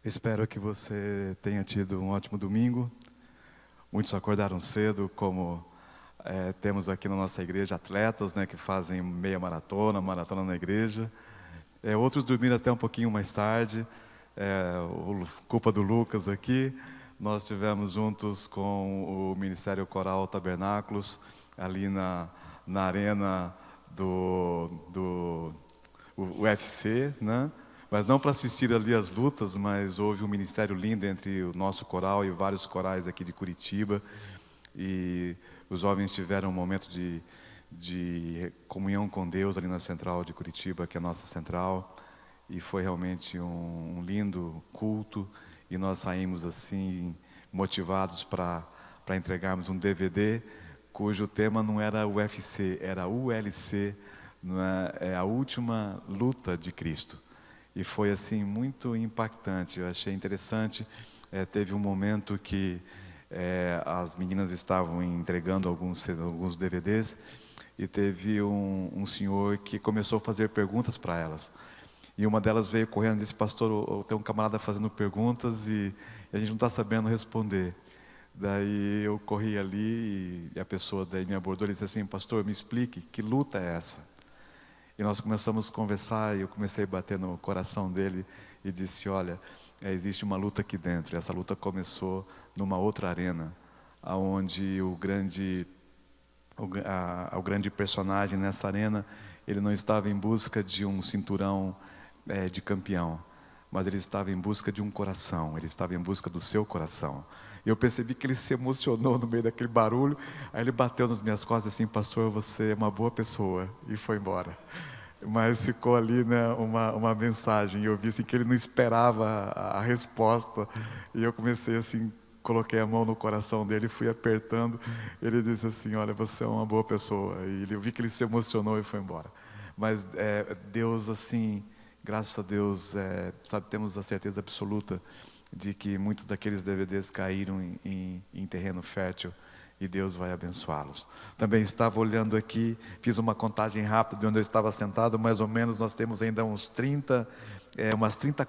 Espero que você tenha tido um ótimo domingo. Muitos acordaram cedo, como temos aqui na nossa igreja atletas, né, que fazem meia maratona, maratona na igreja. Outros dormiram até um pouquinho mais tarde, culpa do Lucas aqui. Nós estivemos juntos com o Ministério Coral Tabernáculos, ali na arena do UFC, né? Mas não para assistir ali as lutas, mas houve um ministério lindo entre o nosso coral e vários corais aqui de Curitiba. E os jovens tiveram um momento de comunhão com Deus ali na central de Curitiba, que é a nossa central. E foi realmente um lindo culto. E nós saímos assim, motivados para entregarmos um DVD, cujo tema não era UFC, era ULC, não é a última luta de Cristo. E foi assim muito impactante. Eu achei interessante. Teve um momento que as meninas estavam entregando alguns DVDs e teve um senhor que começou a fazer perguntas para elas. E uma delas veio correndo e disse: pastor, tem um camarada fazendo perguntas e a gente não está sabendo responder. Daí eu corri ali e a pessoa daí me abordou e disse assim: pastor, me explique, que luta é essa? E nós começamos a conversar e eu comecei a bater no coração dele e disse: olha, existe uma luta aqui dentro. E essa luta começou numa outra arena, onde o grande personagem nessa arena, ele não estava em busca de um cinturão de campeão, mas ele estava em busca de um coração, ele estava em busca do seu coração. E eu percebi que ele se emocionou no meio daquele barulho. Aí ele bateu nas minhas costas assim: pastor, você é uma boa pessoa, e foi embora. Mas ficou ali, né, uma mensagem, e eu vi assim que ele não esperava a resposta. E eu comecei assim, coloquei a mão no coração dele e fui apertando. Ele disse assim: olha, você é uma boa pessoa. E eu vi que ele se emocionou e foi embora. Mas Deus, assim, graças a Deus, sabe, temos a certeza absoluta de que muitos daqueles DVDs caíram em terreno fértil e Deus vai abençoá-los. Também estava olhando aqui, fiz uma contagem rápida de onde eu estava sentado, mais ou menos nós temos ainda umas 30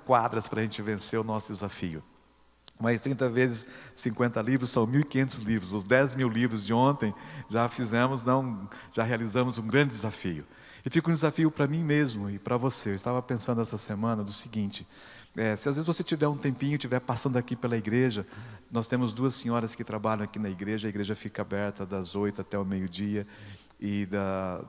quadras para a gente vencer o nosso desafio. Mas 30 vezes 50 livros são 1.500 livros. Os 10.000 livros de ontem já realizamos um grande desafio. E fica um desafio para mim mesmo e para você. Eu estava pensando essa semana do seguinte: se às vezes você tiver um tempinho, estiver passando aqui pela igreja, nós temos duas senhoras que trabalham aqui na igreja. A igreja fica aberta das 8 até o meio-dia e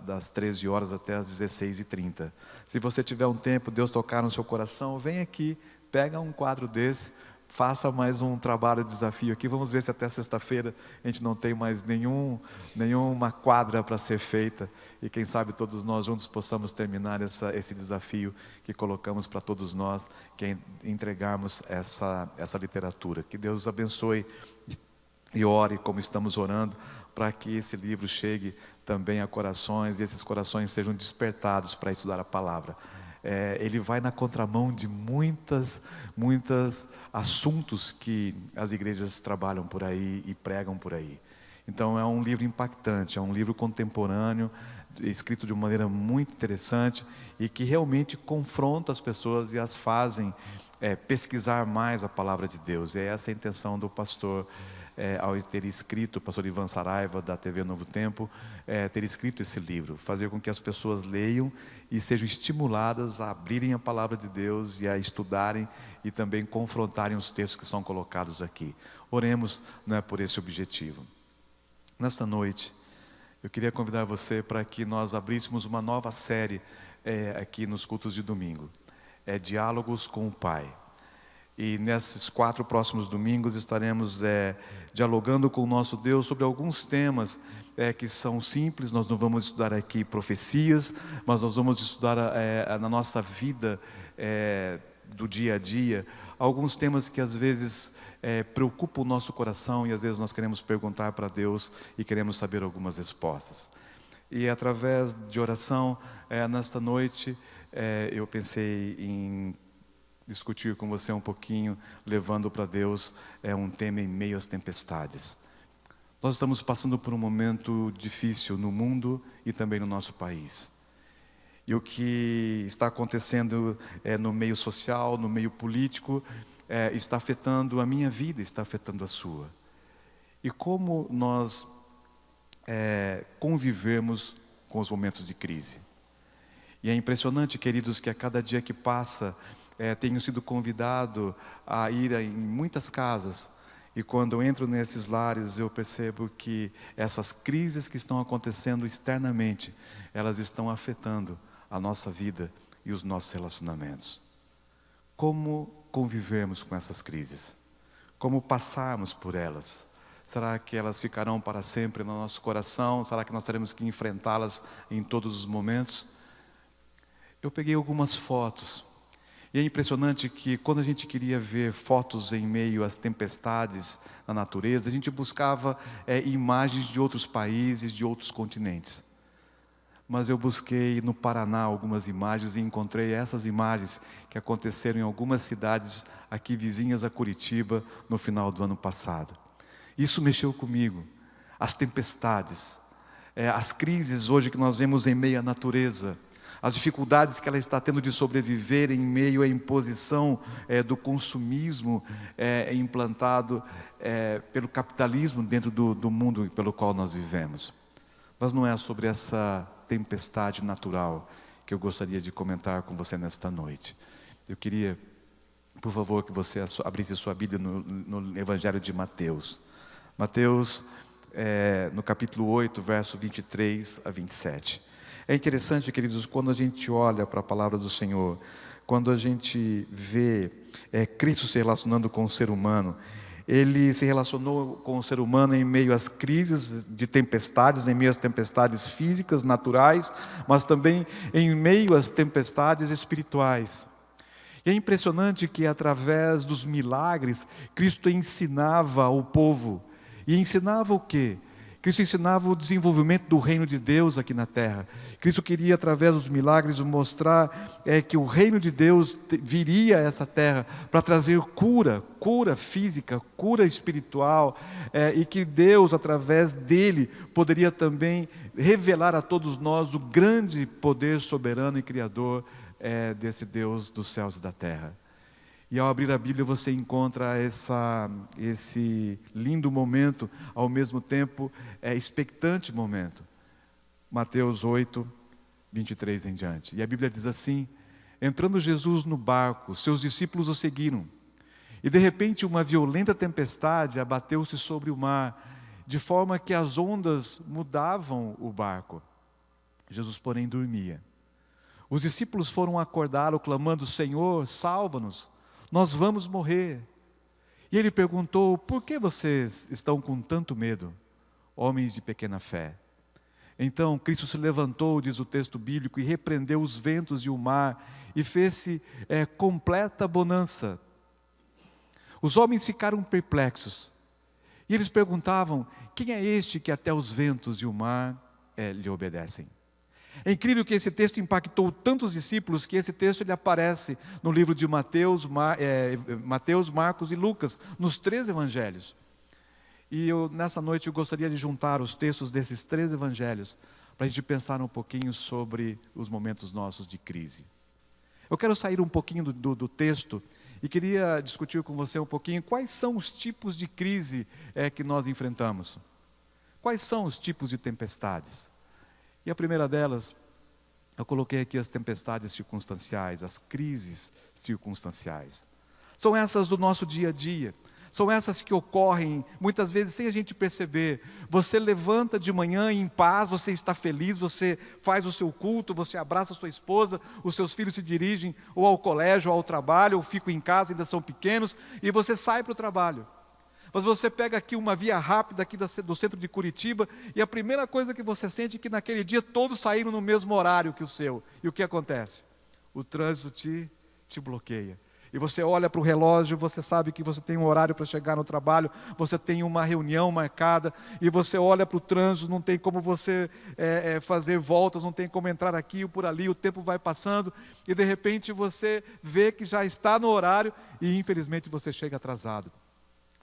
das 13 horas até as 16h30. Se você tiver um tempo, Deus tocar no seu coração, vem aqui, pega um quadro desse, faça mais um trabalho de desafio aqui. Vamos ver se até sexta-feira a gente não tem mais nenhuma quadra para ser feita. E quem sabe todos nós juntos possamos terminar esse desafio que colocamos para todos nós, que é entregarmos essa literatura. Que Deus os abençoe e ore como estamos orando, para que esse livro chegue também a corações e esses corações sejam despertados para estudar a palavra. Ele vai na contramão de muitos assuntos que as igrejas trabalham por aí e pregam por aí. Então é um livro impactante, é um livro contemporâneo, escrito de uma maneira muito interessante e que realmente confronta as pessoas e as fazem pesquisar mais a palavra de Deus. E é essa a intenção do pastor, ao ter escrito, o pastor Ivan Saraiva, da TV Novo Tempo, ter escrito esse livro, fazer com que as pessoas leiam e sejam estimuladas a abrirem a palavra de Deus e a estudarem e também confrontarem os textos que são colocados aqui. Oremos, né, por esse objetivo. Nesta noite, eu queria convidar você para que nós abríssemos uma nova série aqui nos cultos de domingo. Diálogos com o Pai. E nesses 4 próximos domingos estaremos dialogando com o nosso Deus sobre alguns temas que são simples. Nós não vamos estudar aqui profecias, mas nós vamos estudar na nossa vida do dia a dia alguns temas que às vezes preocupam o nosso coração e às vezes nós queremos perguntar para Deus e queremos saber algumas respostas. E através de oração, nesta noite, eu pensei em discutir com você um pouquinho, levando para Deus um tema em meio às tempestades. Nós estamos passando por um momento difícil no mundo e também no nosso país. E o que está acontecendo no meio social, no meio político, está afetando a minha vida, está afetando a sua. E como nós convivemos com os momentos de crise. E é impressionante, queridos, que a cada dia que passa, tenho sido convidado a ir em muitas casas. E quando eu entro nesses lares, eu percebo que essas crises que estão acontecendo externamente, elas estão afetando a nossa vida e os nossos relacionamentos. Como convivermos com essas crises? Como passarmos por elas? Será que elas ficarão para sempre no nosso coração? Será que nós teremos que enfrentá-las em todos os momentos? Eu peguei algumas fotos. E é impressionante que quando a gente queria ver fotos em meio às tempestades na natureza, a gente buscava imagens de outros países, de outros continentes. Mas eu busquei no Paraná algumas imagens e encontrei essas imagens que aconteceram em algumas cidades aqui vizinhas a Curitiba no final do ano passado. Isso mexeu comigo. As tempestades, as crises hoje que nós vemos em meio à natureza, as dificuldades que ela está tendo de sobreviver em meio à imposição do consumismo implantado pelo capitalismo dentro do mundo pelo qual nós vivemos. Mas não é sobre essa tempestade natural que eu gostaria de comentar com você nesta noite. Eu queria, por favor, que você abrisse sua Bíblia no Evangelho de Mateus. Mateus, no capítulo 8, verso 23 a 27. É interessante, queridos, quando a gente olha para a palavra do Senhor, quando a gente vê Cristo se relacionando com o ser humano, Ele se relacionou com o ser humano em meio às crises de tempestades, em meio às tempestades físicas, naturais, mas também em meio às tempestades espirituais. E é impressionante que através dos milagres, Cristo ensinava ao povo. E ensinava o quê? Cristo ensinava o desenvolvimento do reino de Deus aqui na terra. Cristo queria, através dos milagres, mostrar que o reino de Deus viria a essa terra para trazer cura física, cura espiritual, e que Deus, através dele, poderia também revelar a todos nós o grande poder soberano e criador desse Deus dos céus e da terra. E ao abrir a Bíblia você encontra esse lindo momento, ao mesmo tempo expectante momento. Mateus 8, 23 em diante. E a Bíblia diz assim: entrando Jesus no barco, seus discípulos o seguiram. E de repente uma violenta tempestade abateu-se sobre o mar, de forma que as ondas mudavam o barco. Jesus, porém, dormia. Os discípulos foram acordá-lo, clamando: Senhor, salva-nos, nós vamos morrer. E ele perguntou: por que vocês estão com tanto medo, homens de pequena fé? Então Cristo se levantou, diz o texto bíblico, e repreendeu os ventos e o mar, e fez-se completa bonança. Os homens ficaram perplexos, e eles perguntavam: quem é este que até os ventos e o mar lhe obedecem? É incrível que esse texto impactou tantos discípulos que esse texto ele aparece no livro de Mateus, Marcos e Lucas, nos 3 evangelhos. E nessa noite eu gostaria de juntar os textos desses 3 evangelhos para a gente pensar um pouquinho sobre os momentos nossos de crise. Eu quero sair um pouquinho do texto e queria discutir com você um pouquinho quais são os tipos de crise que nós enfrentamos. Quais são os tipos de tempestades? E a primeira delas, eu coloquei aqui as tempestades circunstanciais, as crises circunstanciais. São essas do nosso dia a dia, são essas que ocorrem muitas vezes sem a gente perceber. Você levanta de manhã em paz, você está feliz, você faz o seu culto, você abraça a sua esposa, os seus filhos se dirigem ou ao colégio, ou ao trabalho, ou ficam em casa, ainda são pequenos, e você sai para o trabalho. Mas você pega aqui uma via rápida aqui do centro de Curitiba e a primeira coisa que você sente é que naquele dia todos saíram no mesmo horário que o seu. E o que acontece? O trânsito te bloqueia. E você olha para o relógio, você sabe que você tem um horário para chegar no trabalho, você tem uma reunião marcada, e você olha para o trânsito, não tem como você fazer voltas, não tem como entrar aqui ou por ali, o tempo vai passando, e de repente você vê que já está no horário e infelizmente você chega atrasado.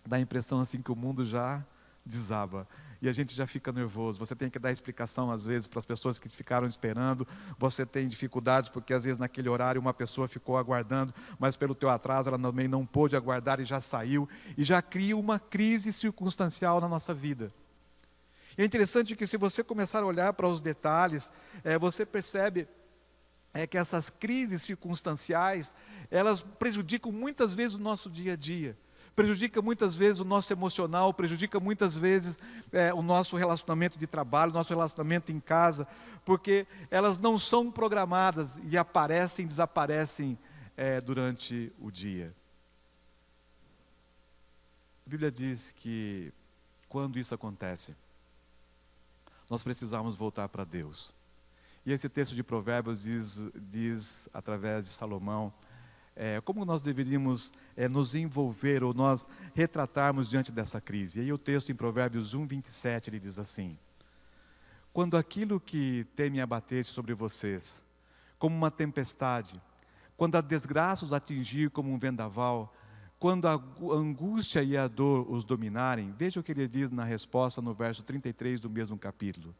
Dá a impressão assim que o mundo já desaba. e a gente já fica nervoso. Você tem que dar explicação às vezes para as pessoas que ficaram esperando. Você tem dificuldades porque às vezes naquele horário uma pessoa ficou aguardando, mas pelo teu atraso ela também não pôde aguardar e já saiu, e já cria uma crise circunstancial na nossa vida. E é interessante que se você começar a olhar para os detalhes, você percebe que essas crises circunstanciais, elas prejudicam muitas vezes o nosso dia a dia. Prejudica muitas vezes o nosso emocional, prejudica muitas vezes o nosso relacionamento de trabalho, o nosso relacionamento em casa, porque elas não são programadas e aparecem, desaparecem durante o dia. A Bíblia diz que quando isso acontece, nós precisamos voltar para Deus. E esse texto de Provérbios diz através de Salomão, como nós deveríamos nos envolver ou nós retratarmos diante dessa crise. E aí o texto em Provérbios 1:27, ele diz assim: quando aquilo que teme abater sobre vocês, como uma tempestade, quando a desgraça os atingir como um vendaval, quando a angústia e a dor os dominarem, veja o que ele diz na resposta no verso 33 do mesmo capítulo: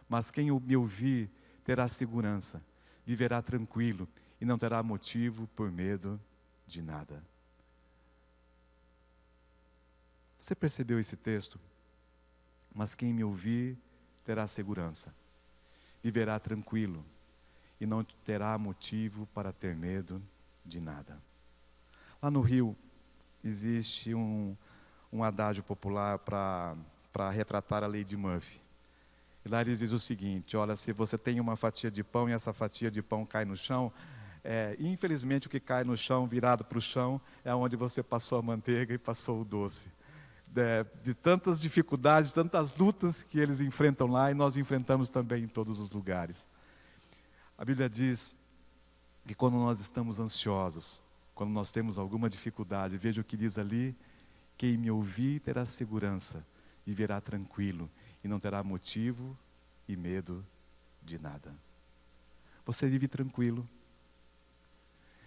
mas quem me ouvir terá segurança, viverá tranquilo e não terá motivo por medo de nada. Você percebeu esse texto? Mas quem me ouvir terá segurança, viverá tranquilo e não terá motivo para ter medo de nada. Lá no Rio existe um adágio popular para retratar a lei de Murphy. E lá eles dizem o seguinte: olha, se você tem uma fatia de pão e essa fatia de pão cai no chão, infelizmente o que cai no chão, virado para o chão, é onde você passou a manteiga e passou o doce. De tantas dificuldades, tantas lutas que eles enfrentam lá, e nós enfrentamos também em todos os lugares. A Bíblia diz que quando nós estamos ansiosos, quando nós temos alguma dificuldade, veja o que diz ali: quem me ouvir terá segurança, viverá tranquilo e não terá motivo e medo de nada. Você vive tranquilo?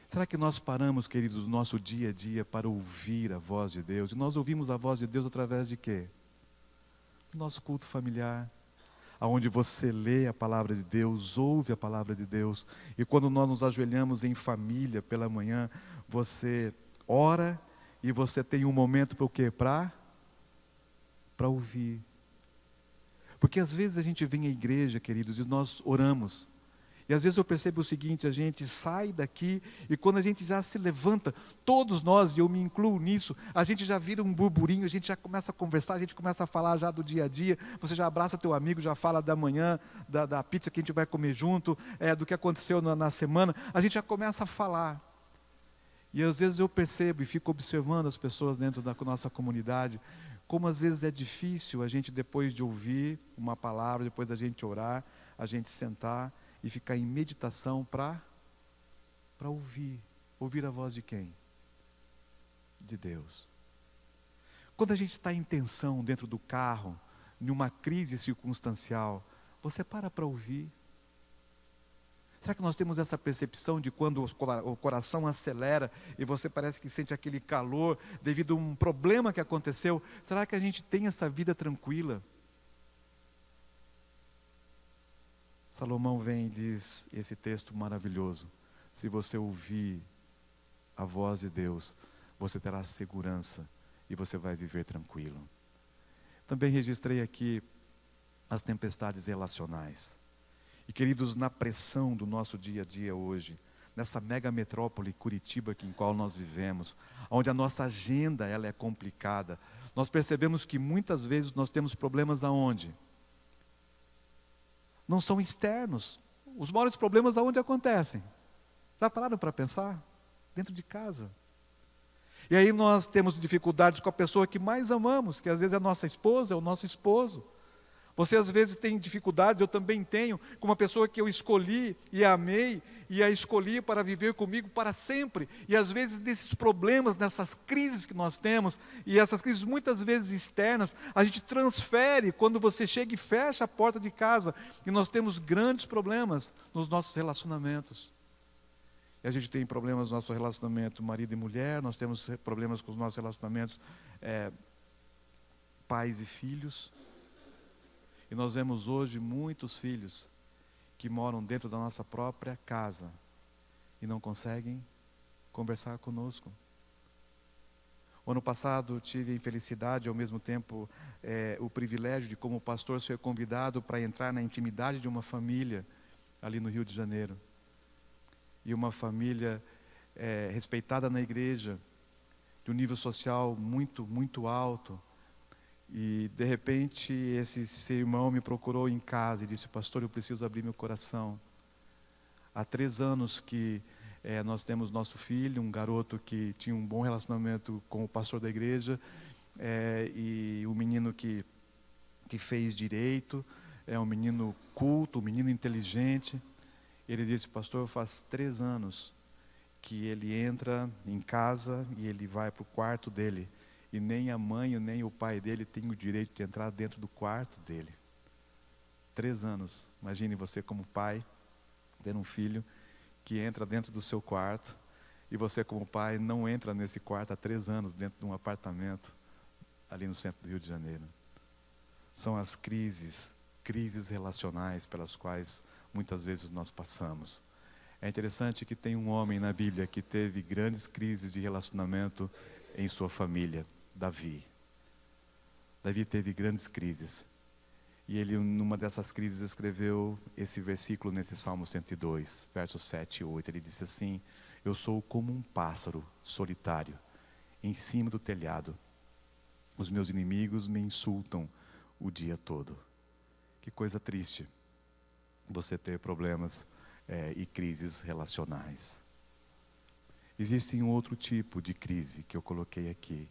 Será que nós paramos, queridos, no nosso dia a dia para ouvir a voz de Deus? E nós ouvimos a voz de Deus através de quê? Do nosso culto familiar, onde você lê a palavra de Deus, ouve a palavra de Deus. E quando nós nos ajoelhamos em família pela manhã, você ora e você tem um momento para o quê? Para ouvir. Porque às vezes a gente vem à igreja, queridos, e nós oramos. E às vezes eu percebo o seguinte: a gente sai daqui e quando a gente já se levanta, todos nós, e eu me incluo nisso, a gente já vira um burburinho, a gente já começa a conversar, a gente começa a falar já do dia a dia, você já abraça teu amigo, já fala da manhã, da pizza que a gente vai comer junto, do que aconteceu na semana, a gente já começa a falar. E às vezes eu percebo e fico observando as pessoas dentro da nossa comunidade, como às vezes é difícil a gente, depois de ouvir uma palavra, depois da gente orar, a gente sentar e ficar em meditação para ouvir a voz de quem? De Deus. Quando a gente está em tensão dentro do carro, em uma crise circunstancial, você para ouvir? Será que nós temos essa percepção de quando o coração acelera e você parece que sente aquele calor devido a um problema que aconteceu? Será que a gente tem essa vida tranquila? Salomão vem e diz esse texto maravilhoso: se você ouvir a voz de Deus, você terá segurança e você vai viver tranquilo. Também registrei aqui as tempestades relacionais. E queridos, na pressão do nosso dia a dia hoje, nessa mega metrópole Curitiba em qual nós vivemos, onde a nossa agenda ela é complicada, nós percebemos que muitas vezes nós temos problemas aonde? Não são externos. Os maiores problemas aonde acontecem? Já pararam para pensar? Dentro de casa. E aí nós temos dificuldades com a pessoa que mais amamos, que às vezes é a nossa esposa, é o nosso esposo. Você às vezes tem dificuldades, eu também tenho, com uma pessoa que eu escolhi e amei, e a escolhi para viver comigo para sempre. E às vezes nesses problemas, nessas crises que nós temos, e essas crises muitas vezes externas, a gente transfere quando você chega e fecha a porta de casa, e nós temos grandes problemas nos nossos relacionamentos. E a gente tem problemas no nosso relacionamento marido e mulher, nós temos problemas com os nossos relacionamentos pais e filhos. E nós vemos hoje muitos filhos que moram dentro da nossa própria casa e não conseguem conversar conosco. O ano passado tive a infelicidade, ao mesmo tempo o privilégio de, como pastor, ser convidado para entrar na intimidade de uma família ali no Rio de Janeiro. E uma família respeitada na igreja, de um nível social muito, muito alto. E de repente esse irmão me procurou em casa e disse: pastor, eu preciso abrir meu coração. Há 3 anos que nós temos nosso filho, um garoto que tinha um bom relacionamento com o pastor da igreja, e um menino que fez direito, é um menino culto, um menino inteligente. Ele disse: pastor, faz 3 anos que ele entra em casa e ele vai para o quarto dele, e nem a mãe nem o pai dele tem o direito de entrar dentro do quarto dele. 3 anos. Imagine você como pai, tendo um filho que entra dentro do seu quarto, e você como pai não entra nesse quarto há 3 anos, dentro de um apartamento, ali no centro do Rio de Janeiro. São as crises relacionais pelas quais muitas vezes nós passamos. É interessante que tem um homem na Bíblia que teve grandes crises de relacionamento em sua família, Davi. Davi teve grandes crises. E ele, numa dessas crises, escreveu esse versículo nesse Salmo 102, versos 7 e 8. Ele disse assim: eu sou como um pássaro solitário em cima do telhado. Os meus inimigos me insultam o dia todo. Que coisa triste você ter problemas e crises relacionais. Existe um outro tipo de crise que eu coloquei aqui.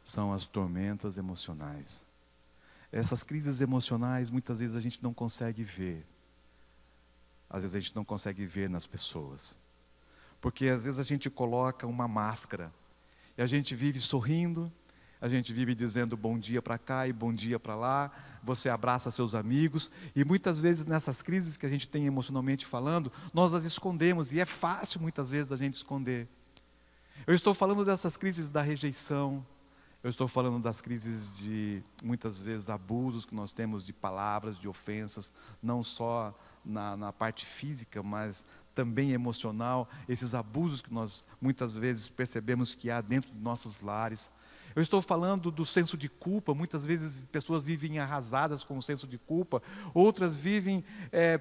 São as tormentas emocionais. Essas crises emocionais, muitas vezes a gente não consegue ver. Às vezes a gente não consegue ver nas pessoas. Porque às vezes a gente coloca uma máscara. E a gente vive sorrindo, a gente vive dizendo bom dia para cá e bom dia para lá. Você abraça seus amigos. E muitas vezes nessas crises que a gente tem emocionalmente falando, nós as escondemos. E é fácil muitas vezes a gente esconder. Eu estou falando dessas crises da rejeição. Eu estou falando das crises de, muitas vezes, abusos que nós temos de palavras, de ofensas, não só na parte física, mas também emocional, esses abusos que nós muitas vezes percebemos que há dentro de nossos lares. Eu estou falando do senso de culpa. Muitas vezes pessoas vivem arrasadas com o senso de culpa, outras vivem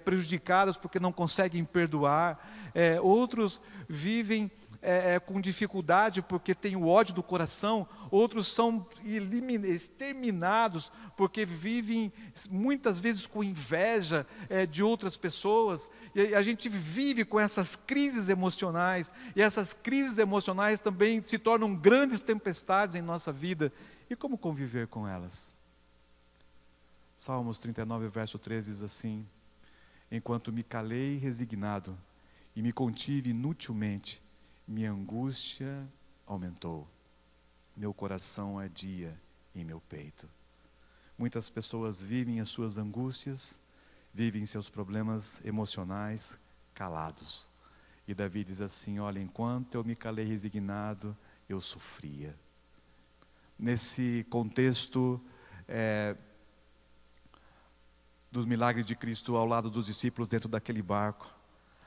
prejudicadas porque não conseguem perdoar, outros vivem com dificuldade porque tem o ódio do coração, outros são exterminados porque vivem muitas vezes com inveja de outras pessoas, e a gente vive com essas crises emocionais, e essas crises emocionais também se tornam grandes tempestades em nossa vida. E como conviver com elas? Salmos 39, verso 13 diz assim: enquanto me calei resignado e me contive inutilmente, minha angústia aumentou, meu coração ardia em meu peito. Muitas pessoas vivem as suas angústias, vivem seus problemas emocionais calados. E Davi diz assim: olha, enquanto eu me calei resignado, eu sofria. Nesse contexto dos milagres de Cristo ao lado dos discípulos dentro daquele barco,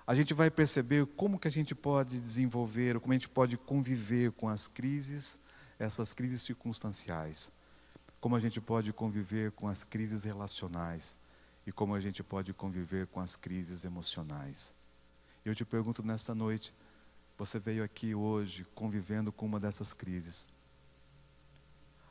a gente vai perceber como que a gente pode desenvolver, ou como a gente pode conviver com as crises, essas crises circunstanciais. Como a gente pode conviver com as crises relacionais. E como a gente pode conviver com as crises emocionais. Eu te pergunto nesta noite, você veio aqui hoje convivendo com uma dessas crises.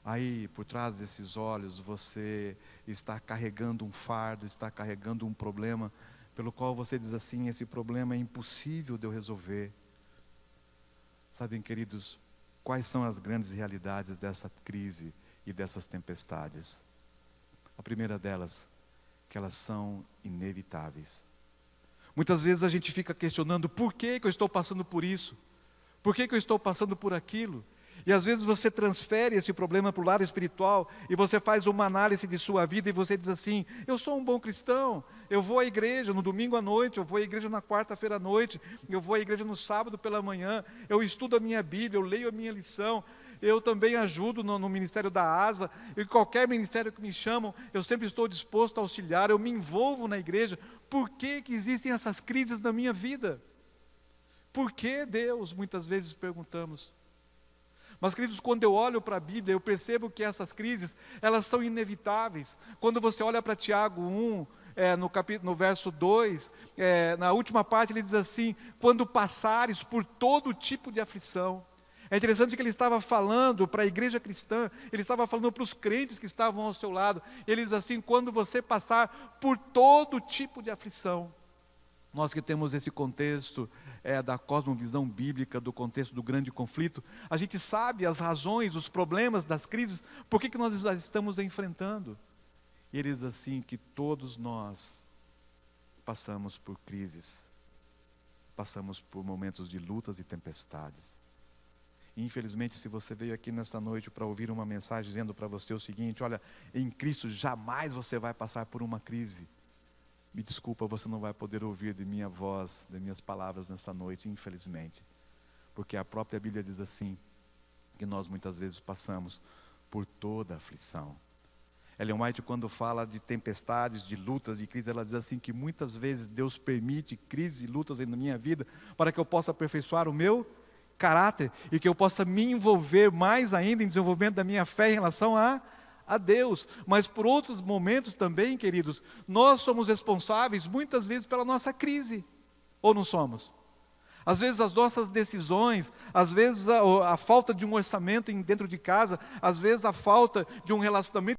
Aí, por trás desses olhos, você está carregando um fardo, está carregando um problema, pelo qual você diz assim: esse problema é impossível de eu resolver. Sabem, queridos, quais são as grandes realidades dessa crise e dessas tempestades? A primeira delas, que elas são inevitáveis. Muitas vezes a gente fica questionando: por que eu estou passando por isso? Por que eu estou passando por aquilo? E às vezes você transfere esse problema para o lado espiritual, e você faz uma análise de sua vida, e você diz assim: eu sou um bom cristão, eu vou à igreja no domingo à noite, eu vou à igreja na quarta-feira à noite, eu vou à igreja no sábado pela manhã, eu estudo a minha Bíblia, eu leio a minha lição, eu também ajudo no ministério da ASA, e qualquer ministério que me chamam, eu sempre estou disposto a auxiliar, eu me envolvo na igreja. Por que que existem essas crises na minha vida? Por que, Deus? Muitas vezes perguntamos. Mas, queridos, quando eu olho para a Bíblia, eu percebo que essas crises, elas são inevitáveis. Quando você olha para Tiago 1, no verso 2, na última parte ele diz assim: quando passares por todo tipo de aflição. É interessante que ele estava falando para a igreja cristã, ele estava falando para os crentes que estavam ao seu lado. Ele diz assim: quando você passar por todo tipo de aflição. Nós que temos esse contexto da cosmovisão bíblica, do contexto do grande conflito, a gente sabe as razões, os problemas das crises, por que nós as estamos enfrentando. E ele diz assim que todos nós passamos por crises, passamos por momentos de lutas e tempestades. E infelizmente, se você veio aqui nesta noite para ouvir uma mensagem dizendo para você o seguinte: olha, em Cristo jamais você vai passar por uma crise. Me desculpa, você não vai poder ouvir de minha voz, de minhas palavras nessa noite, infelizmente. Porque a própria Bíblia diz assim, que nós muitas vezes passamos por toda a aflição. Ellen White, quando fala de tempestades, de lutas, de crises, ela diz assim que muitas vezes Deus permite crises e lutas na minha vida para que eu possa aperfeiçoar o meu caráter e que eu possa me envolver mais ainda em desenvolvimento da minha fé em relação a Deus. Mas por outros momentos também, queridos, nós somos responsáveis muitas vezes pela nossa crise, ou não somos? Às vezes as nossas decisões, às vezes a falta de um orçamento dentro de casa, às vezes a falta de um relacionamento,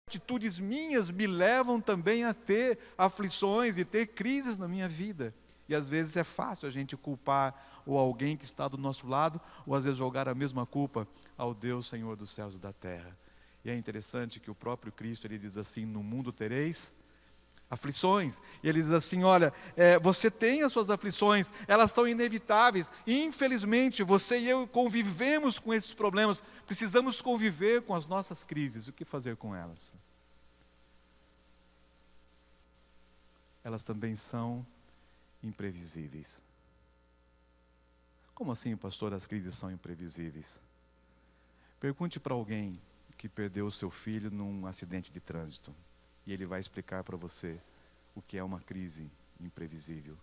atitudes minhas me levam também a ter aflições e ter crises na minha vida. E às vezes é fácil a gente culpar ou alguém que está do nosso lado, ou às vezes jogar a mesma culpa ao Deus Senhor dos céus e da terra. E é interessante que o próprio Cristo, ele diz assim: no mundo tereis aflições. E ele diz assim: olha, você tem as suas aflições, elas são inevitáveis. E infelizmente você e eu convivemos com esses problemas, precisamos conviver com as nossas crises. O que fazer com elas? Elas também são imprevisíveis. Como assim, pastor, as crises são imprevisíveis? Pergunte para alguém que perdeu o seu filho num acidente de trânsito, e ele vai explicar para você o que é uma crise imprevisível.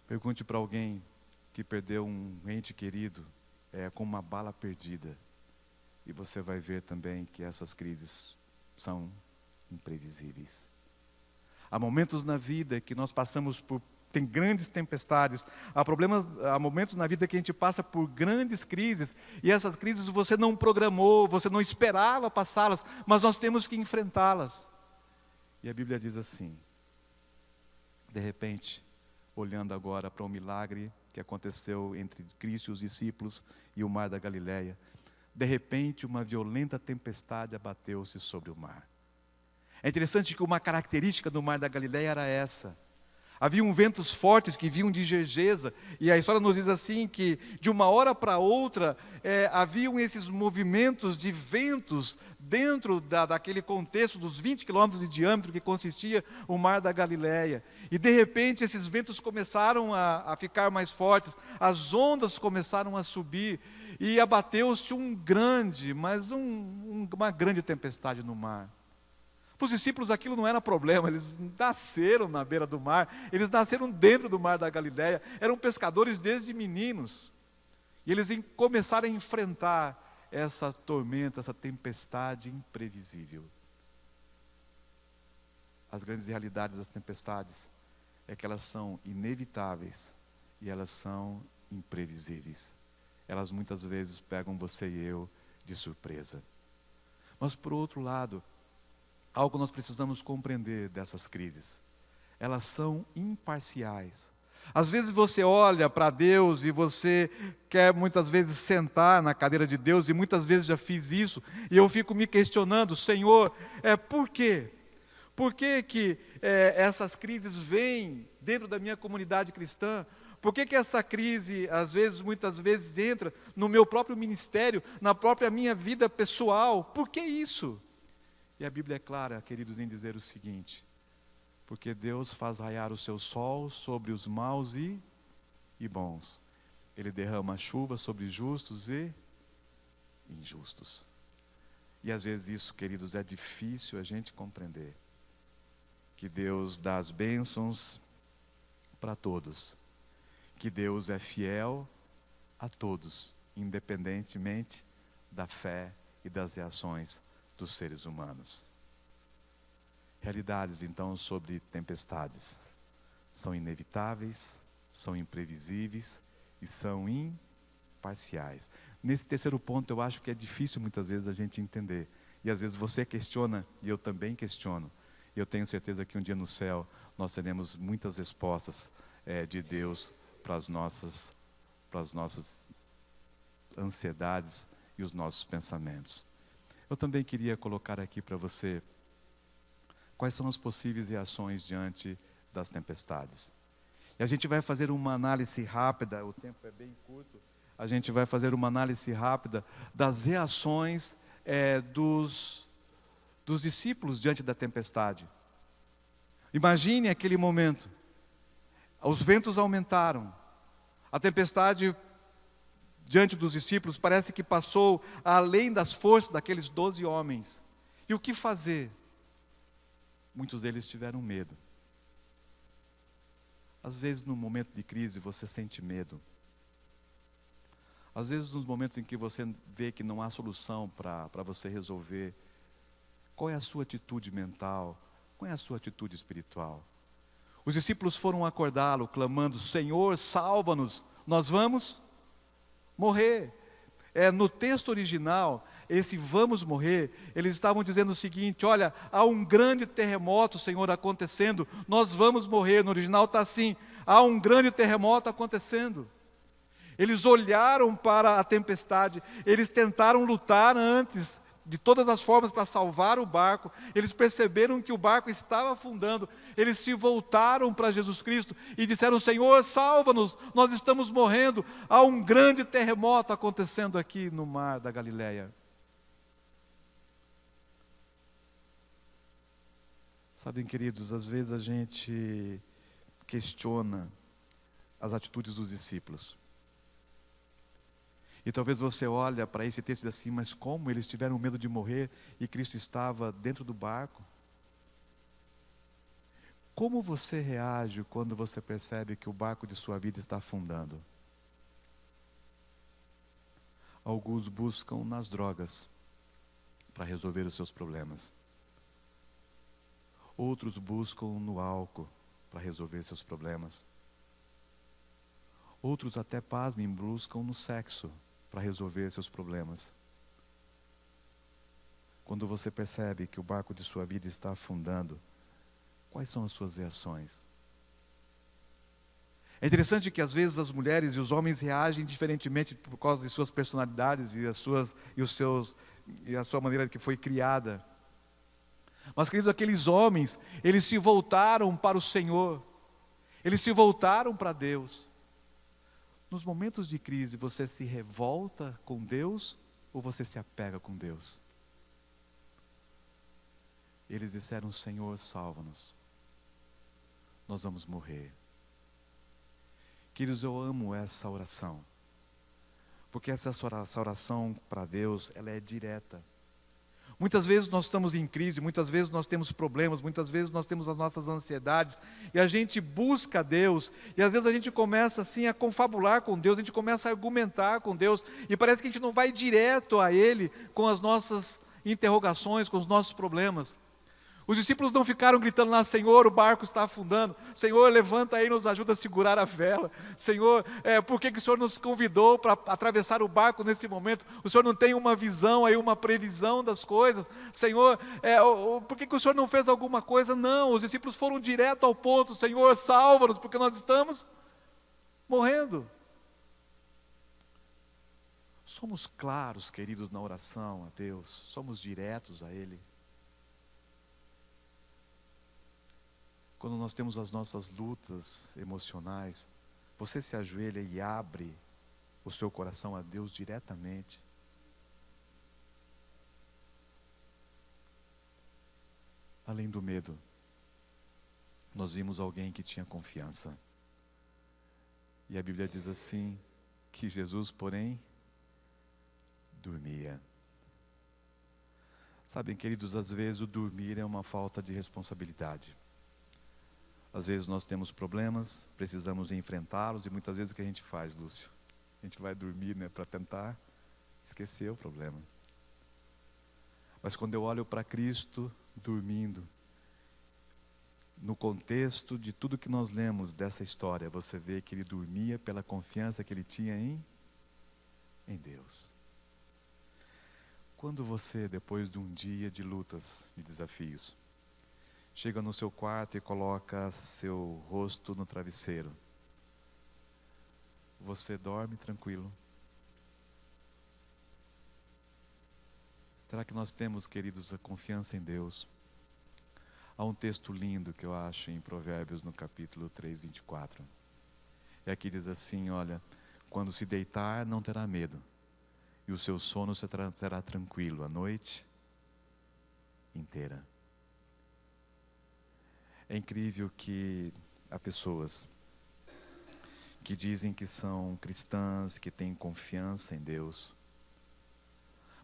Pergunte para alguém que perdeu um ente querido com uma bala perdida, e você vai ver também que essas crises são imprevisíveis. Há momentos na vida que nós passamos tem grandes tempestades, há momentos na vida que a gente passa por grandes crises, e essas crises você não programou, você não esperava passá-las, mas nós temos que enfrentá-las. E a Bíblia diz assim, de repente, olhando agora para o milagre que aconteceu entre Cristo e os discípulos e o mar da Galileia, de repente uma violenta tempestade abateu-se sobre o mar. É interessante que uma característica do mar da Galileia era essa: haviam ventos fortes que vinham de Gergesa, e a história nos diz assim que de uma hora para outra haviam esses movimentos de ventos dentro daquele contexto dos 20 quilômetros de diâmetro que consistia o mar da Galileia. E de repente esses ventos começaram a ficar mais fortes, as ondas começaram a subir, e abateu-se uma grande tempestade no mar. Para os discípulos aquilo não era problema, eles nasceram na beira do mar, eles nasceram dentro do mar da Galileia, eram pescadores desde meninos. E eles começaram a enfrentar essa tormenta, essa tempestade imprevisível. As grandes realidades das tempestades é que elas são inevitáveis e elas são imprevisíveis. Elas muitas vezes pegam você e eu de surpresa. Mas por outro lado, algo nós precisamos compreender dessas crises: elas são imparciais. Às vezes você olha para Deus e você quer muitas vezes sentar na cadeira de Deus, e muitas vezes já fiz isso, e eu fico me questionando: Senhor, por quê? Por que que essas crises vêm dentro da minha comunidade cristã? Por que que essa crise, muitas vezes entra no meu próprio ministério, na própria minha vida pessoal? Por que isso? E a Bíblia é clara, queridos, em dizer o seguinte: porque Deus faz raiar o seu sol sobre os maus e bons, Ele derrama chuva sobre justos e injustos. E às vezes isso, queridos, é difícil a gente compreender. Que Deus dá as bênçãos para todos. Que Deus é fiel a todos, independentemente da fé e das reações dos seres humanos. Realidades, então, sobre tempestades. São inevitáveis, são imprevisíveis e são imparciais. Nesse terceiro ponto, eu acho que é difícil muitas vezes a gente entender. E às vezes você questiona, e eu também questiono. E eu tenho certeza que um dia no céu nós teremos muitas respostas de Deus para as nossas ansiedades e os nossos pensamentos. Eu também queria colocar aqui para você quais são as possíveis reações diante das tempestades. E a gente vai fazer uma análise rápida, o tempo é bem curto, a gente vai fazer uma análise rápida das reações dos discípulos diante da tempestade. Imagine aquele momento, os ventos aumentaram, a tempestade diante dos discípulos parece que passou além das forças daqueles 12 homens. E o que fazer? Muitos deles tiveram medo. Às vezes no momento de crise você sente medo. Às vezes nos momentos em que você vê que não há solução para você resolver, qual é a sua atitude mental? Qual é a sua atitude espiritual? Os discípulos foram acordá-lo, clamando: Senhor, salva-nos, nós vamos morrer. No texto original, esse vamos morrer, eles estavam dizendo o seguinte: olha, há um grande terremoto, Senhor, acontecendo, nós vamos morrer. No original está assim: há um grande terremoto acontecendo. Eles olharam para a tempestade, eles tentaram lutar antes, de todas as formas, para salvar o barco. Eles perceberam que o barco estava afundando, eles se voltaram para Jesus Cristo e disseram: Senhor, salva-nos, nós estamos morrendo, há um grande terremoto acontecendo aqui no mar da Galileia. Sabem, queridos, às vezes a gente questiona as atitudes dos discípulos. E talvez você olhe para esse texto e diz assim: mas como eles tiveram medo de morrer e Cristo estava dentro do barco? Como você reage quando você percebe que o barco de sua vida está afundando? Alguns buscam nas drogas para resolver os seus problemas. Outros buscam no álcool para resolver seus problemas. Outros até, pasmem, buscam no sexo para resolver seus problemas. Quando você percebe que o barco de sua vida está afundando, quais são as suas reações? É interessante que às vezes as mulheres e os homens reagem diferentemente por causa de suas personalidades e a sua maneira que foi criada. Mas, queridos, aqueles homens, eles se voltaram para o Senhor, eles se voltaram para Deus. Nos momentos de crise, você se revolta com Deus ou você se apega com Deus? Eles disseram: Senhor, salva-nos, nós vamos morrer. Queridos, eu amo essa oração, porque essa oração para Deus, ela é direta. Muitas vezes nós estamos em crise, muitas vezes nós temos problemas, muitas vezes nós temos as nossas ansiedades, e a gente busca Deus, e às vezes a gente começa assim a confabular com Deus, a gente começa a argumentar com Deus, e parece que a gente não vai direto a Ele com as nossas interrogações, com os nossos problemas. Os discípulos não ficaram gritando lá: Senhor, o barco está afundando, Senhor, levanta aí e nos ajuda a segurar a vela, Senhor, por que o Senhor nos convidou para atravessar o barco nesse momento? O Senhor não tem uma visão aí, uma previsão das coisas? Senhor, por que o Senhor não fez alguma coisa? Não, os discípulos foram direto ao ponto: Senhor, salva-nos, porque nós estamos morrendo. Somos claros, queridos, na oração a Deus, somos diretos a Ele. Quando nós temos as nossas lutas emocionais, você se ajoelha e abre o seu coração a Deus diretamente. Além do medo, nós vimos alguém que tinha confiança. E a Bíblia diz assim, que Jesus, porém, dormia. Sabem, queridos, às vezes o dormir é uma falta de responsabilidade. Às vezes nós temos problemas, precisamos enfrentá-los, e muitas vezes o que a gente faz, Lúcio? A gente vai dormir, né, para tentar esquecer o problema. Mas quando eu olho para Cristo dormindo, no contexto de tudo que nós lemos dessa história, você vê que ele dormia pela confiança que ele tinha em Deus. Quando você, depois de um dia de lutas e desafios, chega no seu quarto e coloca seu rosto no travesseiro, você dorme tranquilo? Será que nós temos, queridos, a confiança em Deus? Há um texto lindo que eu acho em Provérbios, no capítulo 3, 24. E aqui diz assim, olha, quando se deitar não terá medo, e o seu sono será tranquilo a noite inteira. É incrível que há pessoas que dizem que são cristãs, que têm confiança em Deus,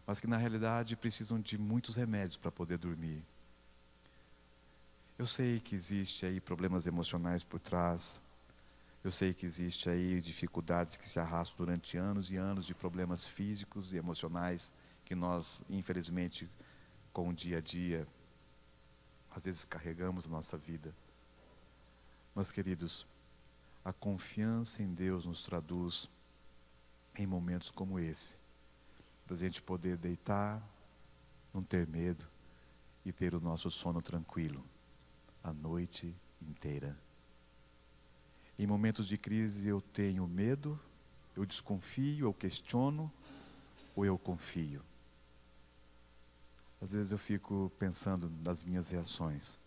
mas que na realidade precisam de muitos remédios para poder dormir. Eu sei que existe aí problemas emocionais por trás. Eu sei que existe aí dificuldades que se arrastam durante anos e anos de problemas físicos e emocionais que nós, infelizmente, com o dia a dia, às vezes carregamos na nossa vida. Mas, queridos, a confiança em Deus nos traduz em momentos como esse, para a gente poder deitar, não ter medo e ter o nosso sono tranquilo a noite inteira. Em momentos de crise eu tenho medo, eu desconfio, eu questiono, ou eu confio? Às vezes eu fico pensando nas minhas reações.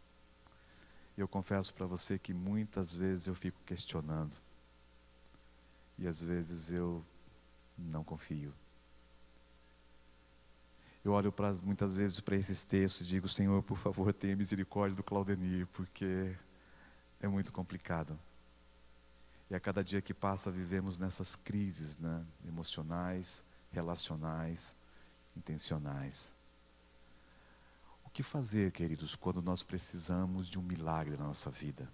Eu confesso para você que muitas vezes eu fico questionando. E às vezes eu não confio. Eu olho muitas vezes para esses textos e digo, Senhor, por favor, tenha misericórdia do Claudenir, porque é muito complicado. E a cada dia que passa, vivemos nessas crises, né, emocionais, relacionais, intencionais. O que fazer, queridos, quando nós precisamos de um milagre na nossa vida?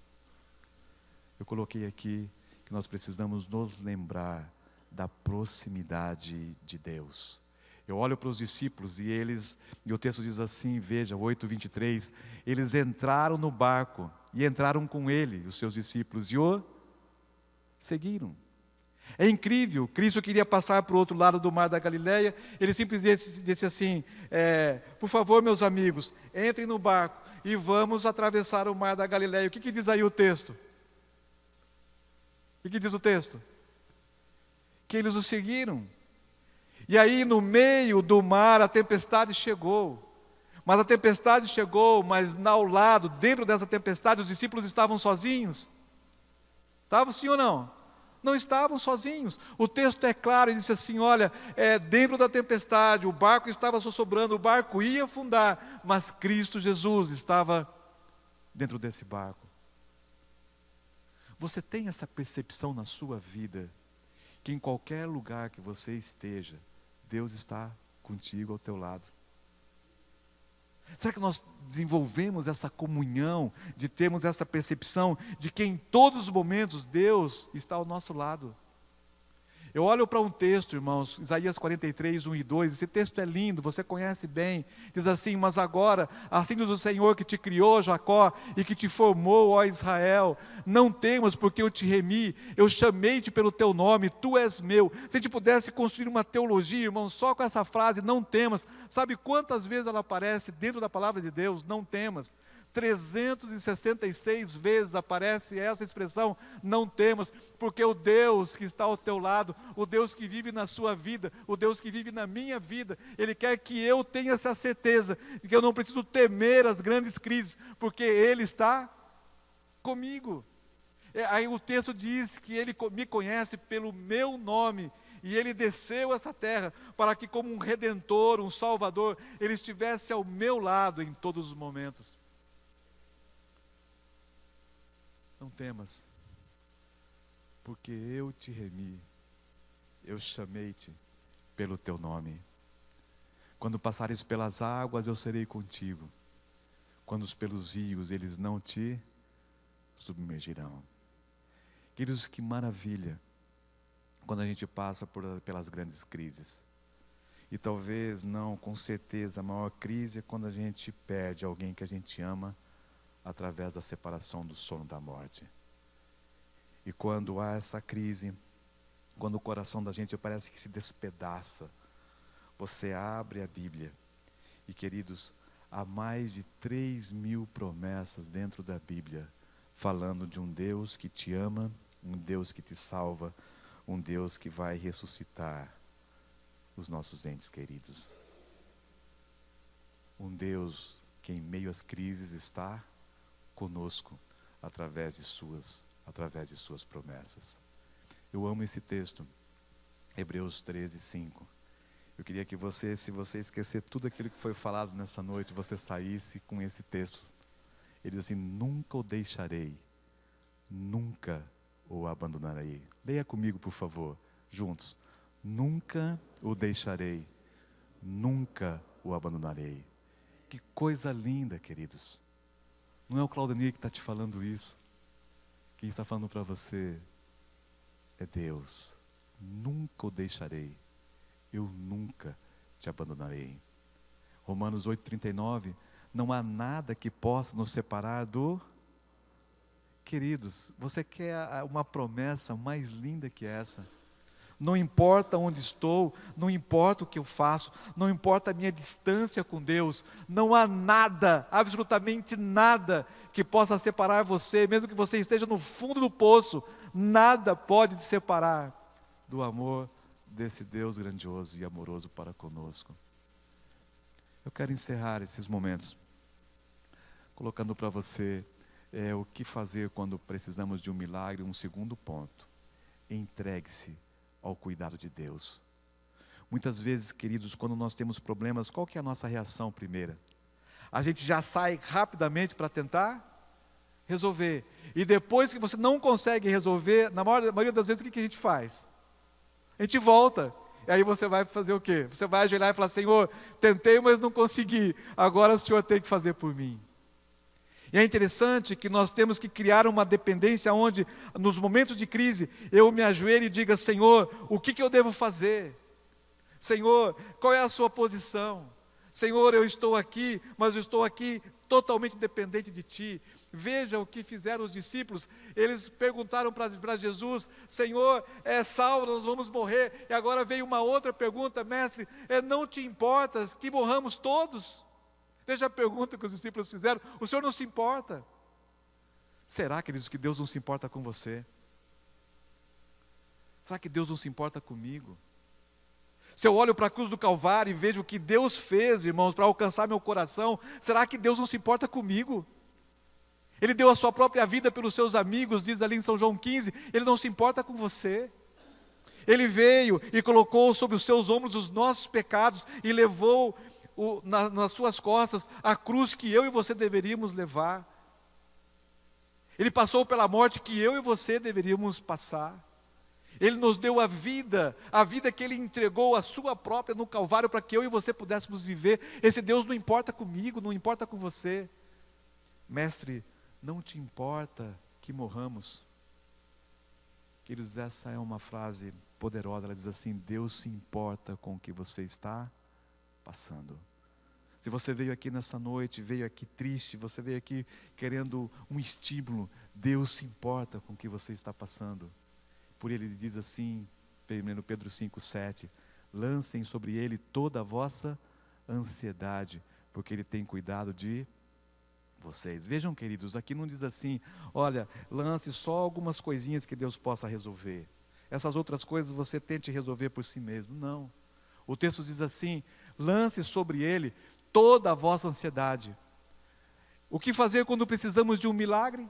Eu coloquei aqui que nós precisamos nos lembrar da proximidade de Deus. Eu olho para os discípulos e o texto diz assim, veja, 8:23, eles entraram no barco e entraram com ele, os seus discípulos, e o seguiram. É incrível, Cristo queria passar para o outro lado do mar da Galileia, ele simplesmente disse assim, por favor, meus amigos, entrem no barco e vamos atravessar o mar da Galileia. O que diz aí o texto? O que diz o texto? Que eles o seguiram. E aí no meio do mar a tempestade chegou. Mas a tempestade chegou, mas ao lado, dentro dessa tempestade, os discípulos estavam sozinhos. Estavam sim ou não? Não estavam sozinhos. O texto é claro, ele disse assim, olha, dentro da tempestade, o barco estava sossobrando, o barco ia afundar, mas Cristo Jesus estava dentro desse barco. Você tem essa percepção na sua vida, que em qualquer lugar que você esteja, Deus está contigo ao teu lado? Será que nós desenvolvemos essa comunhão, de termos essa percepção de que em todos os momentos Deus está ao nosso lado? Eu olho para um texto, irmãos, Isaías 43, 1 e 2, esse texto é lindo, você conhece bem, diz assim, mas agora, assim diz o Senhor que te criou, Jacó, e que te formou, ó Israel, não temas porque eu te remi, eu chamei-te pelo teu nome, tu és meu. Se a gente pudesse construir uma teologia, irmão, só com essa frase, não temas, sabe quantas vezes ela aparece dentro da palavra de Deus? Não temas. 366 vezes aparece essa expressão, não temas, porque o Deus que está ao teu lado, o Deus que vive na sua vida, o Deus que vive na minha vida, Ele quer que eu tenha essa certeza, de que eu não preciso temer as grandes crises, porque Ele está comigo. Aí o texto diz que Ele me conhece pelo meu nome, e Ele desceu essa terra, para que como um Redentor, um Salvador, Ele estivesse ao meu lado em todos os momentos. Não temas, porque eu te remi, eu chamei-te pelo teu nome. Quando passares pelas águas, eu serei contigo. Quando pelos rios, eles não te submergirão. Queridos, que maravilha quando a gente passa pelas grandes crises. E talvez não, com certeza, a maior crise é quando a gente perde alguém que a gente ama através da separação do sono da morte. E quando há essa crise, quando o coração da gente parece que se despedaça, você abre a Bíblia e, queridos, há mais de 3.000 promessas dentro da Bíblia, falando de um Deus que te ama, um Deus que te salva, um Deus que vai ressuscitar os nossos entes queridos. Um Deus que em meio às crises está conosco através de suas promessas. Eu amo esse texto, Hebreus 13:5. Eu queria que você, se você esquecer tudo aquilo que foi falado nessa noite, você saísse com esse texto. Ele diz assim: nunca o deixarei, nunca o abandonarei. Leia comigo, por favor, juntos. Nunca o deixarei, nunca o abandonarei. Que coisa linda, queridos. Não é o Claudemir que está te falando isso. Quem está falando para você é Deus. Nunca o deixarei, eu nunca te abandonarei. Romanos 8:39, não há nada que possa nos separar do... Queridos, você quer uma promessa mais linda que essa? Não importa onde estou, não importa o que eu faço, não importa a minha distância com Deus, não há nada, absolutamente nada, que possa separar você, mesmo que você esteja no fundo do poço, nada pode te separar do amor desse Deus grandioso e amoroso para conosco. Eu quero encerrar esses momentos colocando para você o que fazer quando precisamos de um milagre. Um segundo ponto: entregue-se ao cuidado de Deus. Muitas vezes, queridos, quando nós temos problemas, qual que é a nossa reação primeira? A gente já sai rapidamente para tentar resolver, e depois que você não consegue resolver, na maioria das vezes, o que a gente faz? A gente volta, e aí você vai fazer o quê? Você vai ajoelhar e falar: Senhor, tentei, mas não consegui, agora o Senhor tem que fazer por mim. E é interessante que nós temos que criar uma dependência onde, nos momentos de crise, eu me ajoelho e diga: Senhor, o que eu devo fazer? Senhor, qual é a sua posição? Senhor, eu estou aqui, mas eu estou aqui totalmente dependente de Ti. Veja o que fizeram os discípulos. Eles perguntaram para Jesus: Senhor, é Saulo, nós vamos morrer. E agora veio uma outra pergunta: Mestre, não te importas que morramos todos? Veja a pergunta que os discípulos fizeram: o Senhor não se importa? Será, queridos, que Deus não se importa com você? Será que Deus não se importa comigo? Se eu olho para a cruz do Calvário e vejo o que Deus fez, irmãos, para alcançar meu coração, será que Deus não se importa comigo? Ele deu a sua própria vida pelos seus amigos, diz ali em São João 15, Ele não se importa com você. Ele veio e colocou sobre os seus ombros os nossos pecados e levou nas suas costas a cruz que eu e você deveríamos levar. Ele passou pela morte que eu e você deveríamos passar. Ele nos deu a vida que Ele entregou a sua própria no Calvário para que eu e você pudéssemos viver. Esse Deus não importa comigo, não importa com você. Mestre, não te importa que morramos? Queridos, essa é uma frase poderosa. Ela diz assim: Deus se importa com o que você está passando. Se você veio aqui nessa noite, veio aqui triste, você veio aqui querendo um estímulo, Deus se importa com o que você está passando. Por Ele diz assim, 1 Pedro 5,7, lancem sobre Ele toda a vossa ansiedade, porque Ele tem cuidado de vocês. Vejam, queridos, aqui não diz assim: olha, lance só algumas coisinhas que Deus possa resolver. Essas outras coisas você tente resolver por si mesmo. Não. O texto diz assim: lance sobre Ele toda a vossa ansiedade. O que fazer quando precisamos de um milagre?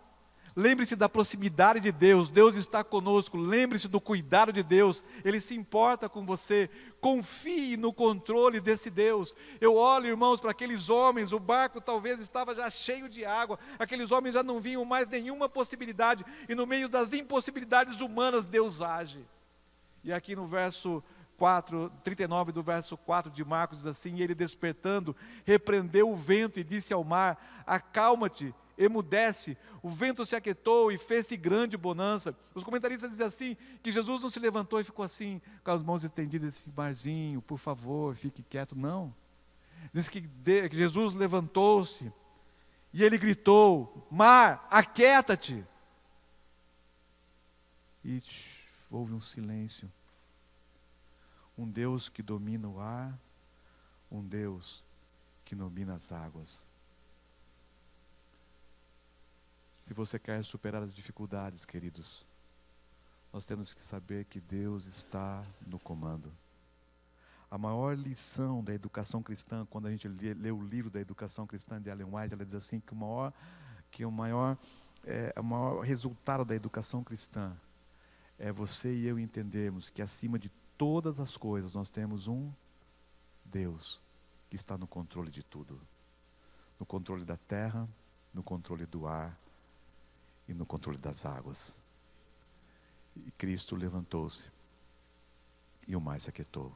Lembre-se da proximidade de Deus. Deus está conosco. Lembre-se do cuidado de Deus. Ele se importa com você. Confie no controle desse Deus. Eu olho, irmãos, para aqueles homens. O barco talvez estava já cheio de água. Aqueles homens já não viam mais nenhuma possibilidade. E no meio das impossibilidades humanas, Deus age. E aqui no verso 4, 39 do verso 4 de Marcos diz assim: e ele despertando, repreendeu o vento e disse ao mar: acalma-te, emudece. O vento se aquietou e fez-se grande bonança. Os comentaristas dizem assim, que Jesus não se levantou e ficou assim, com as mãos estendidas, esse marzinho, por favor, fique quieto. Não. Diz que Jesus levantou-se e ele gritou: mar, aquieta-te. E houve um silêncio. Um Deus que domina o ar, um Deus que domina as águas. Se você quer superar as dificuldades, queridos, nós temos que saber que Deus está no comando. A maior lição da educação cristã, quando a gente lê o livro da educação cristã de Ellen White, ela diz assim que o maior resultado da educação cristã é você e eu entendermos que acima de todas as coisas nós temos um Deus que está no controle de tudo. No controle da terra, no controle do ar e no controle das águas. E Cristo levantou-se e o mar se aquietou.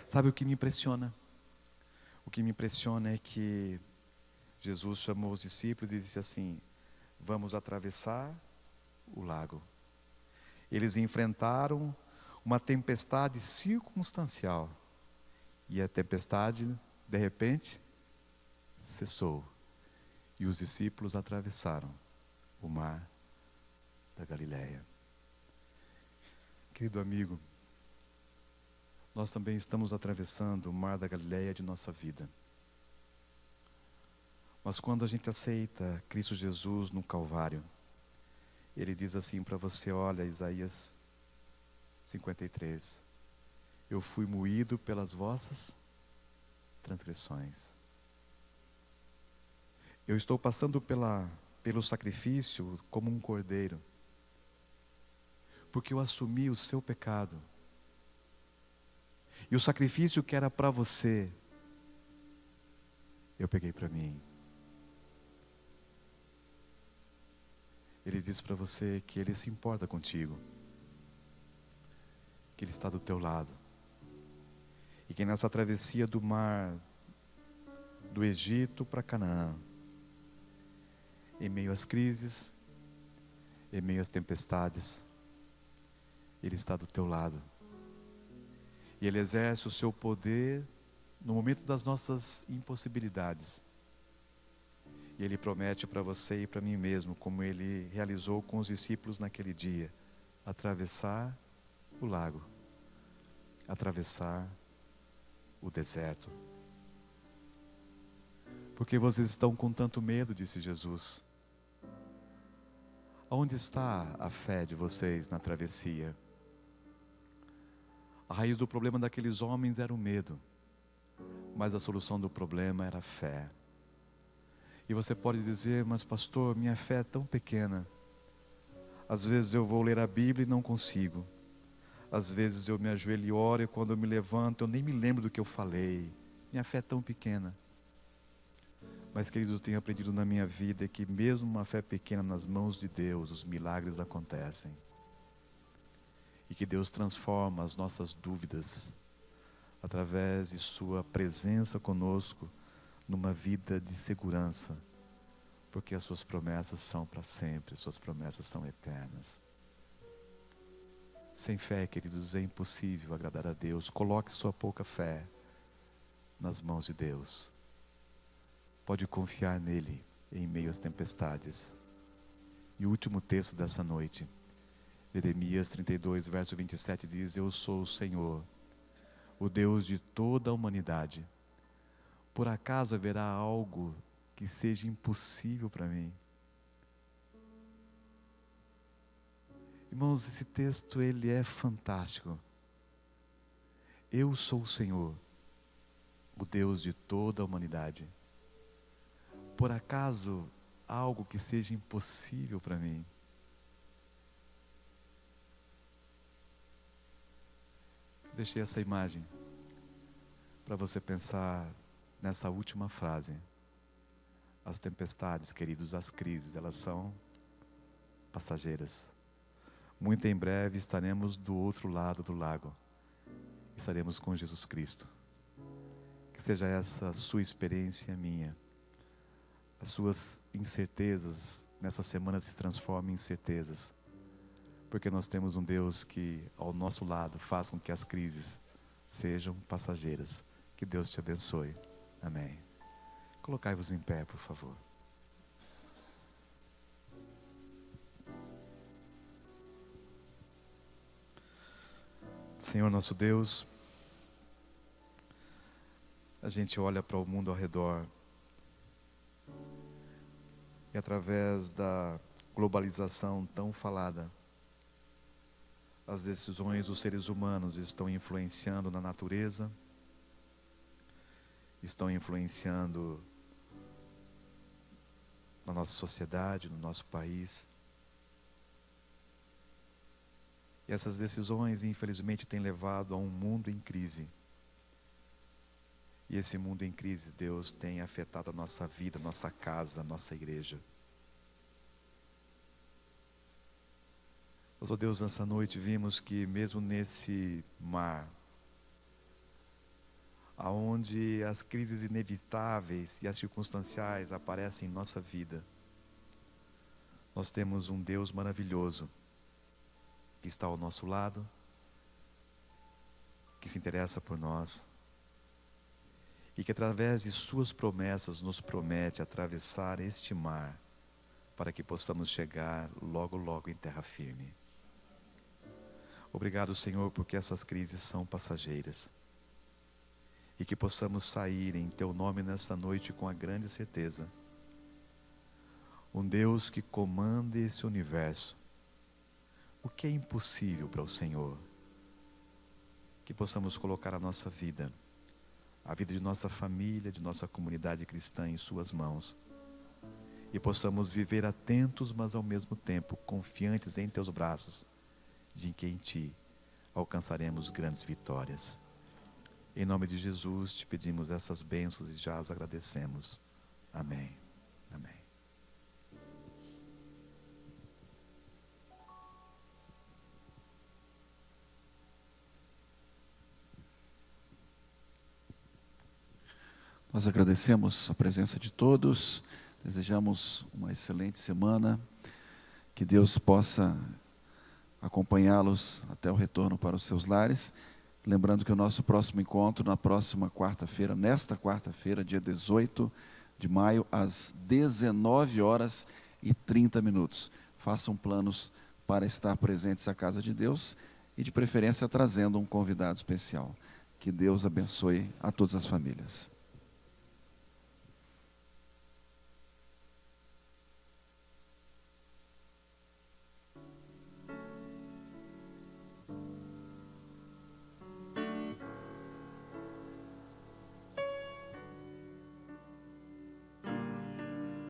Sabe o que me impressiona? O que me impressiona é que Jesus chamou os discípulos e disse assim: vamos atravessar o lago. Eles enfrentaram uma tempestade circunstancial. E a tempestade, de repente, cessou. E os discípulos atravessaram o mar da Galileia. Querido amigo, nós também estamos atravessando o mar da Galileia de nossa vida. Mas quando a gente aceita Cristo Jesus no Calvário, Ele diz assim para você: olha, Isaías 53, eu fui moído pelas vossas transgressões. Eu estou passando pelo sacrifício como um cordeiro, porque eu assumi o seu pecado. E o sacrifício que era para você, eu peguei para mim. Ele diz para você que Ele se importa contigo, que Ele está do teu lado, e que nessa travessia do mar, do Egito para Canaã, em meio às crises, em meio às tempestades, Ele está do teu lado. E Ele exerce o seu poder no momento das nossas impossibilidades. E Ele promete para você e para mim mesmo, como Ele realizou com os discípulos naquele dia, atravessar o lago, atravessar o deserto. Porque vocês estão com tanto medo, disse Jesus. Onde está a fé de vocês na travessia? A raiz do problema daqueles homens era o medo, mas a solução do problema era a fé. E você pode dizer: mas pastor, minha fé é tão pequena. Às vezes eu vou ler a Bíblia e não consigo. Às vezes eu me ajoelho e oro, e quando eu me levanto eu nem me lembro do que eu falei. Minha fé é tão pequena. Mas, queridos, eu tenho aprendido na minha vida que mesmo uma fé pequena nas mãos de Deus, os milagres acontecem. E que Deus transforma as nossas dúvidas, através de sua presença conosco, numa vida de segurança. Porque as suas promessas são para sempre, as suas promessas são eternas. Sem fé, queridos, é impossível agradar a Deus. Coloque sua pouca fé nas mãos de Deus. Pode confiar nele em meio às tempestades. E o último texto dessa noite, Jeremias 32, verso 27 diz: eu sou o Senhor, o Deus de toda a humanidade. Por acaso haverá algo que seja impossível para mim? Irmãos, esse texto ele é fantástico. Eu sou o Senhor, o Deus de toda a humanidade. Por acaso há algo que seja impossível para mim? Deixei essa imagem para você pensar nessa última frase. As tempestades, queridos, as crises, elas são passageiras. muito em breve estaremos do outro lado do lago. Estaremos com Jesus Cristo. Que seja essa a sua experiência e a minha. As suas incertezas nessa semana se transformem em certezas. Porque nós temos um Deus que ao nosso lado faz com que as crises sejam passageiras. Que Deus te abençoe. Amém. Colocai-vos em pé, por favor. Senhor nosso Deus, a gente olha para o mundo ao redor e através da globalização tão falada, as decisões dos seres humanos estão influenciando na natureza, estão influenciando na nossa sociedade, no nosso país. E essas decisões, infelizmente, têm levado a um mundo em crise. E esse mundo em crise, Deus, tem afetado a nossa vida, a nossa casa, a nossa igreja. Mas, ó Deus, nessa noite vimos que mesmo nesse mar, aonde as crises inevitáveis e as circunstanciais aparecem em nossa vida, nós temos um Deus maravilhoso, que está ao nosso lado, que se interessa por nós, e que através de suas promessas nos promete atravessar este mar, para que possamos chegar logo, logo em terra firme. Obrigado, Senhor, porque essas crises são passageiras, e que possamos sair em Teu nome nessa noite com a grande certeza, um Deus que comanda esse universo. O que é impossível para o Senhor? Que possamos colocar a nossa vida, a vida de nossa família, de nossa comunidade cristã em Suas mãos. E possamos viver atentos, mas ao mesmo tempo confiantes em Teus braços, de que em Ti alcançaremos grandes vitórias. Em nome de Jesus te pedimos essas bênçãos e já as agradecemos. Amém. Amém. Nós agradecemos a presença de todos, desejamos uma excelente semana, que Deus possa acompanhá-los até o retorno para os seus lares. Lembrando que o nosso próximo encontro, na próxima quarta-feira, nesta quarta-feira, dia 18 de maio, às 19h30. Façam planos para estar presentes à casa de Deus e de preferência trazendo um convidado especial. Que Deus abençoe a todas as famílias.